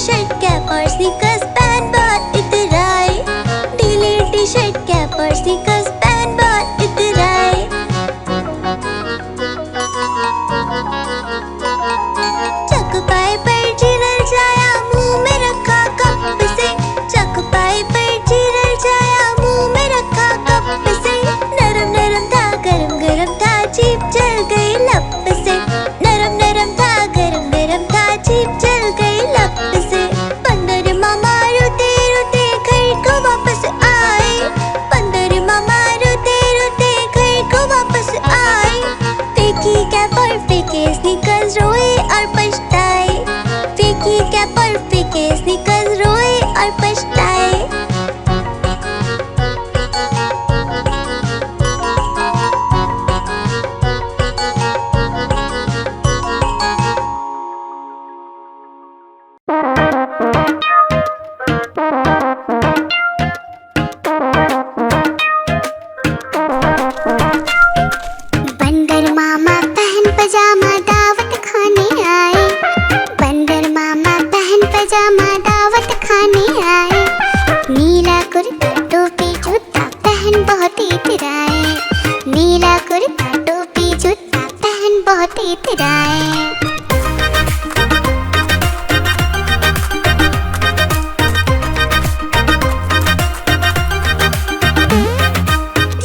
T-shirt cap और sneakers पहन बहुत इतराए। ढीली टी-शर्ट कैप और स्नीकर्स पहन बहुत इतराए। चौपाई पर जीरल जाया, मुंह में रखा कप से। चौपाई पर जीरल जाया, मुंह में रखा कप से। नरम नरम था, गरम गरम था, जीभ जल गई लप से। नरम नरम था, गरम गरम था, जीभ जल गई लप से। बंदर मामा रोते रोते घर को वापस आए। बंदर मामा रोते रोते घर को वापस आए। फेंकी कैप और फेंके स्नीकर्स, रोए और पछताए। फेंकी कैप और फेंके स्नीकर्स, रोए और पछताए। बंदर मामा पहन पजामा दावत खाने आए। बंदर मामा पहन पजामा दावत खाने आए। नीला कुर्ता टोपी जूता पहन बहुत इतराए। नीला कुर्ता टोपी जूता पहन बहुत इतराए।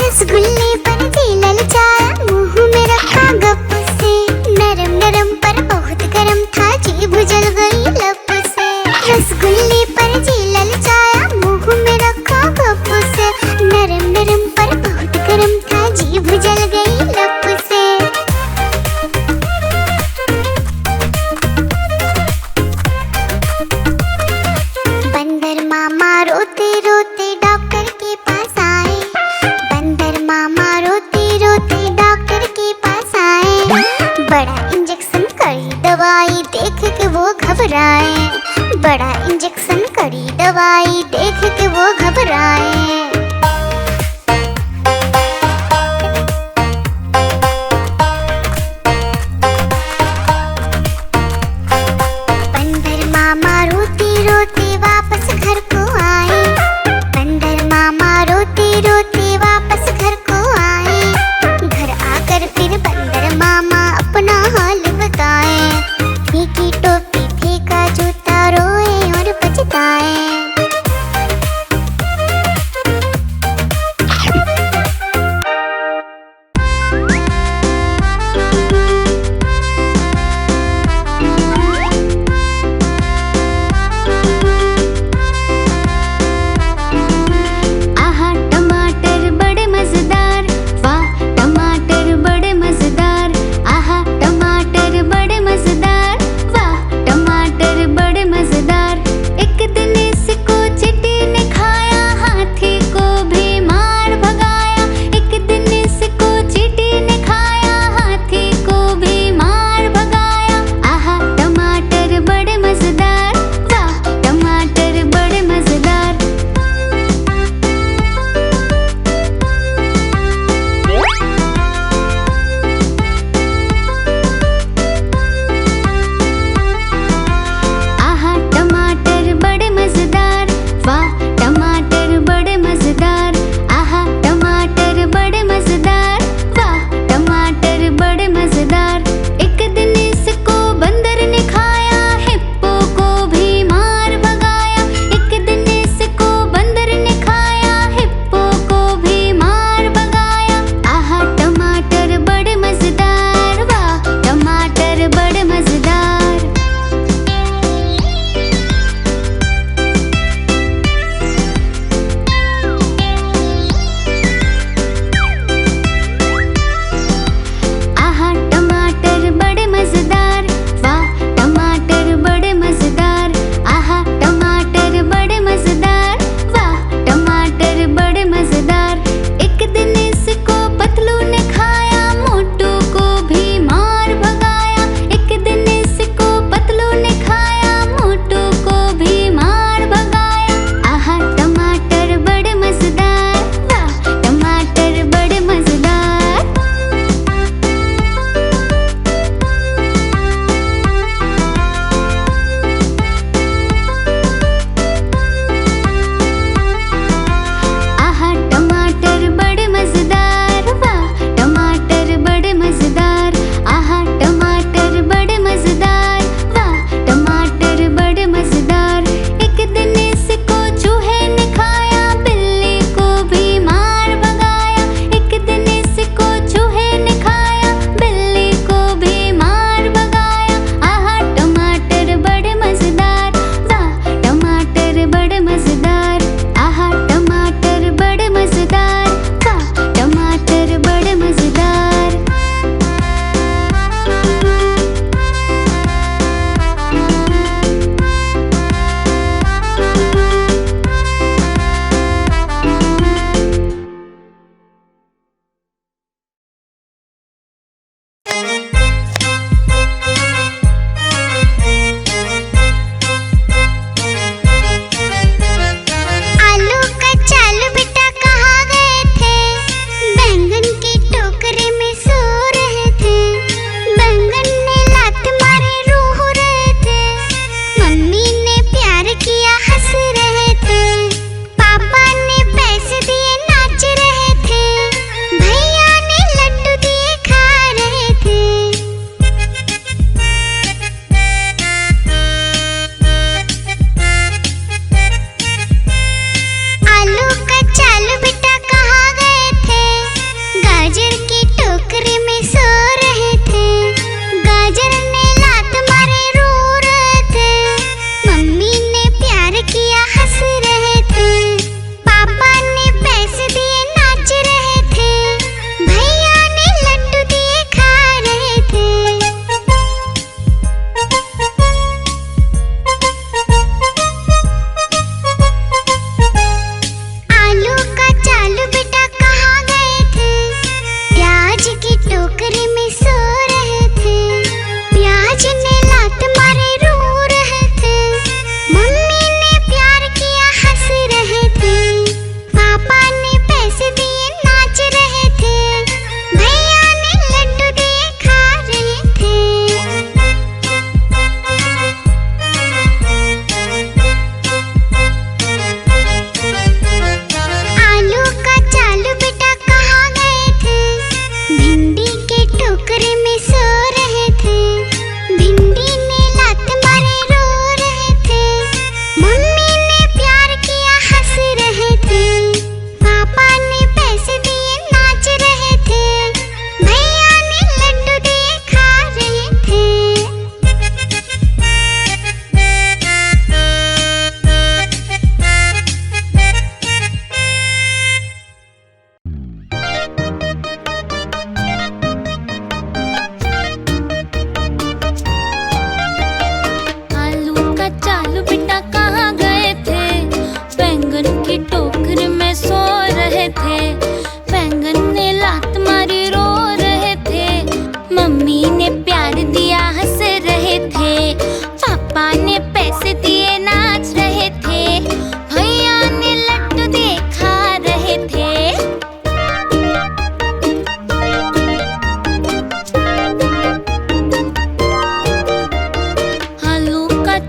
रसगुल्ले पर झीलल जाया, मुंह में रखा गप से। नरम नरम पर बहुत गरम था, जीभ जल गई लप से। रसगुल्ले पर झीलल जाया, मुंह में रखा गप से। नरम नरम पर बहुत गरम था, जीभ जल गई लप से। बंदर मामा रोते रोते डॉक्टर के पास आए। बंदर मामा रोते रोते डॉक्टर के पास आए। बड़ा इंजेक्शन कड़ी दवाई देख के वो घबराए। बड़ा इंजेक्शन कड़ी दवाई देख के वो घबराए। बंदर मामा रोते रोते वापस घर को आए। बंदर मामा रोते रोते वापस घर को आए। घर आकर फिर बंदर मामा अपना हाल बताए। फीकी टोपी फेंका जूता, रोए और पछताए।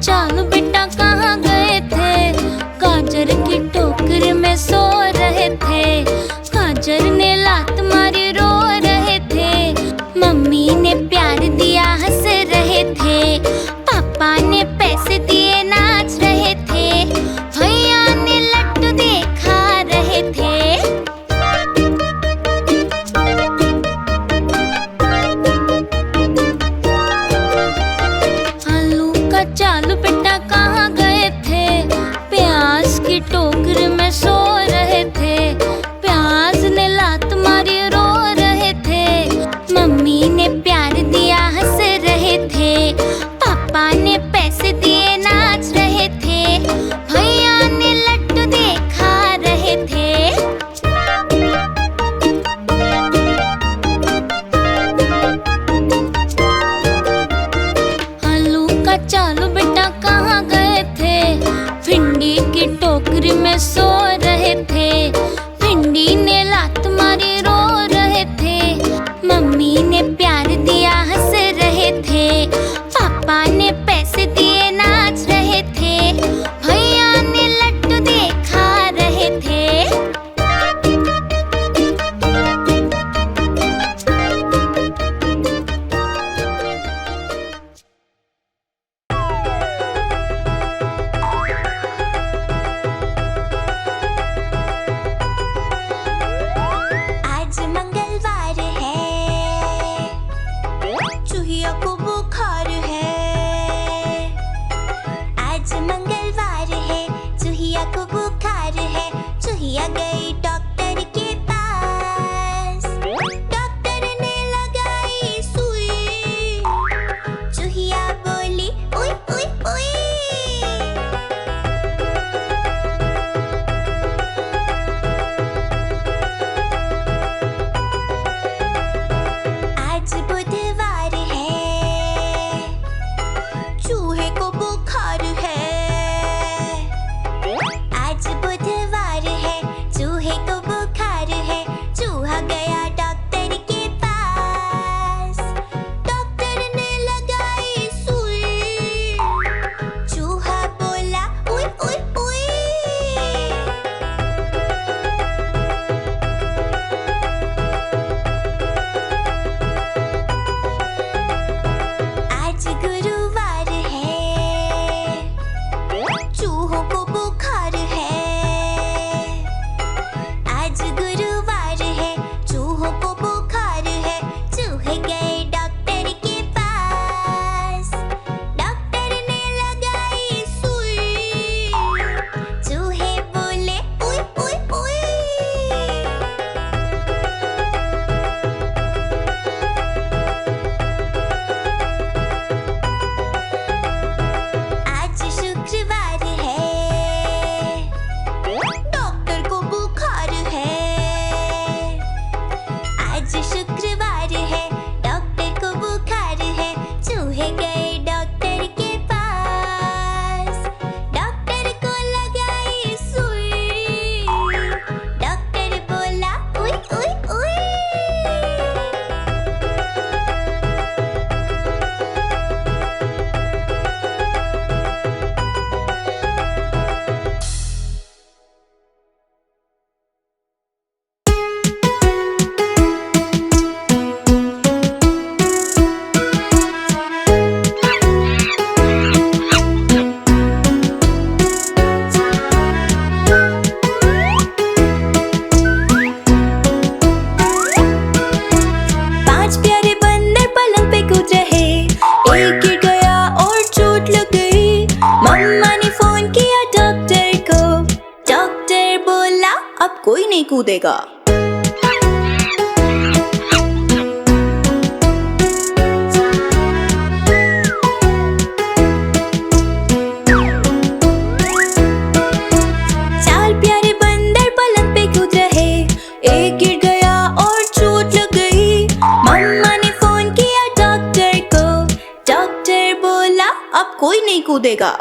चालू बेटा कहाँ गए थे? गाजर की टोकरी में सो रहे थे। गाजर ने लात मारी रो रहे थे। मम्मी ने प्यार दिया हंस रहे थे। पापा ने पैसे दिए नाच रहे थे। भैया ने लड्डू दे खा रहे थे। आलू का चालू बेटा कहाँ गए थे? प्याज की टोकरी में सो रहे थे। प्याज ने लात मारी रो रहे थे। मम्मी ने प्यार दिया हंस रहे थे। पापा ने पैसे दिए नाच रहे थे। भैया ने लड्डू दे खा रहे थे। आलू का चालू बेटा कहाँ गए थे? भिंडी की टोकरी में सो रहे थे। भिंडी ने लात मारी रो रहे थे। मम्मी ने प्यार दिया हंस रहे थे। पापा ने पैसे दिए नाच रहे थे। भैया ने लड्डू दे खा रहे थे। आज मंगलवार है, चूहिया को बुखार है। आज मंगलवार है, चूहिया को बुखार है। चूहिया गई डॉक्टर के पास। डॉक्टर ने लगाई सुई। चूहिया बोली उई उई उई। आज बुधवार है, चूहे को बुखार है। आज बुधवार है, चूहे को बुखार है। चूहा गया डॉक्टर के पास। डॉक्टर ने लगाई सुई। चूहा बोला उई उई उई। आज गुरुवार है, चूहों को बुखार है। आज गुरुवार है, चूहों को बुखार है। चूहे गए डॉक्टर के पास। डॉक्टर ने लगाई सुई। चूहे बोले उई उई उई। आज शुक्रवार है, डॉक्टर को बुखार है। आज शुक्रवार है, डॉक्टर को बुखार है। चूहे गए डॉक्टर के पास। डॉक्टर को लगाई सुई। डॉक्टर बोला उई उई उई। पांच प्यारे बंदर पलंग पे कूद रहे। एक गिर गया और चोट लग गई। मम्मा ने फोन किया डॉक्टर को। डॉक्टर बोला अब कोई नहीं कूदेगा। चार प्यारे बंदर पलंग पे कूद रहे। एक गिर गया और चोट लग गई। मम्मा ने फोन किया डॉक्टर को। डॉक्टर बोला अब कोई नहीं कूदेगा।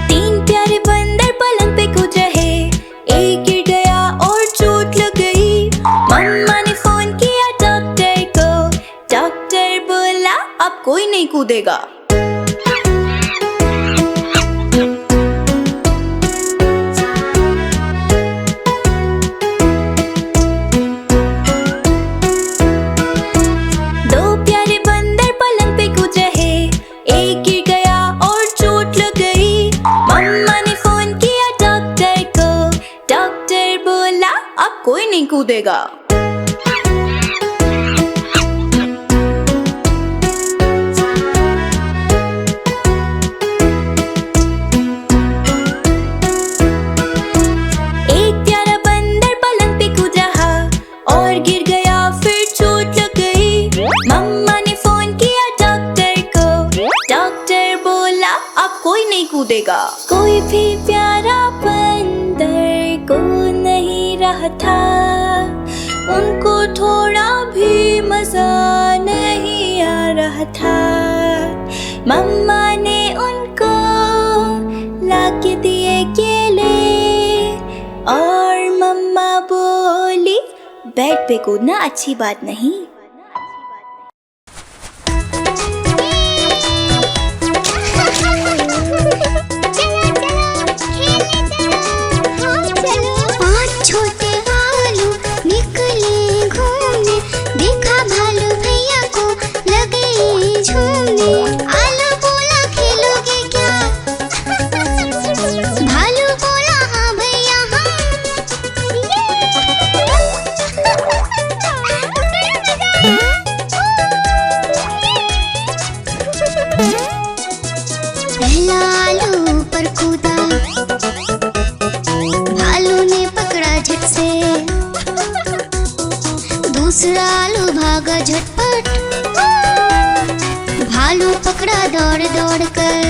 तीन प्यारे बंदर पलंग पे कूद रहे। कूदेगा। दो प्यारे बंदर पलंग पे कूद रहे, एक गिर गया और चोट लग गई। मम्मा ने फोन किया डॉक्टर को, डॉक्टर बोला अब कोई नहीं कूदेगा। कूदेगा। कोई भी प्यारा बंदर को नहीं रहा था, उनको थोड़ा भी मजा नहीं आ रहा था। मम्मा ने उनको लाके दिए केले और मम्मा बोली बेड पे कूदना अच्छी बात नहीं। पहला आलू पर कूदा, भालू ने पकड़ा झट से, दूसरा आलू भागा झटपट, भालू पकड़ा दौड़ दौड़ कर।